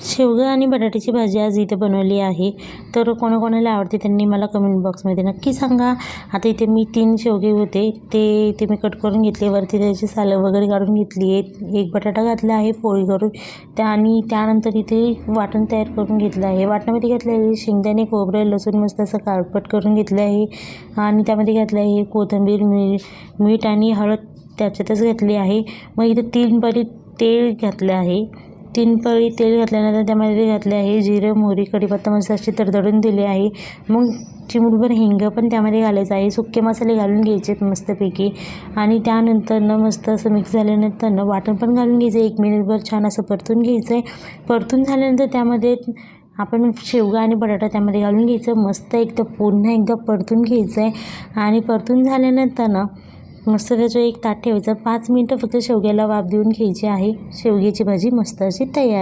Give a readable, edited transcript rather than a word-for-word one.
शेवगा आणि बटाट्याची भाजी आज इथे बनवली आहे. तर कोणाकोणाला आवडते त्यांनी मला कमेंट बॉक्समध्ये नक्की सांगा. आता इथे मी 3 शेवगे होते ते इथे मी कट करून घेतले. वरती त्याची सालं वगैरे काढून घेतली आहे. एक बटाटा घातला आहे फोडी करून आणि त्यानंतर इथे वाटण तयार करून घेतलं आहे. वाटणामध्ये घातलेले शेंगदाणे, खोबरं, लसूण मस्त असं काळपट करून घेतलं आहे आणि त्यामध्ये घातलं आहे कोथिंबीर, मीठ आणि हळद त्याच्यातच घातली आहे. मग इथे 3 पळी तेल घातलं आहे. 3 पळी तेल घातल्यानंतर त्यामध्ये घातले आहे जिरं, मोहरी, कढीपत्ता मस्त असे तडतडून दिले आहे. मग चिमूटभर हिंग पण त्यामध्ये घालायचं आहे. सुके मसाले घालून घ्यायचे मस्तपैकी आणि त्यानंतर मस्त असं मिक्स झाल्यानंतर वाटण पण घालून घ्यायचं. 1 मिनिटभर छान असं परतून घ्यायचं आहे. परतून झाल्यानंतर त्यामध्ये आपण शेवगा आणि बटाटा त्यामध्ये घालून घ्यायचं. मस्त पुन्हा एकदा परतून घ्यायचं आहे आणि परतून झाल्यानंतर मस्त त्याचं एक ताट ठेवायचं. 5 मिनिटं फक्त शेवग्याला वाफ देऊन घ्यायची आहे. शेवग्याची भाजी मस्त अशी तयार.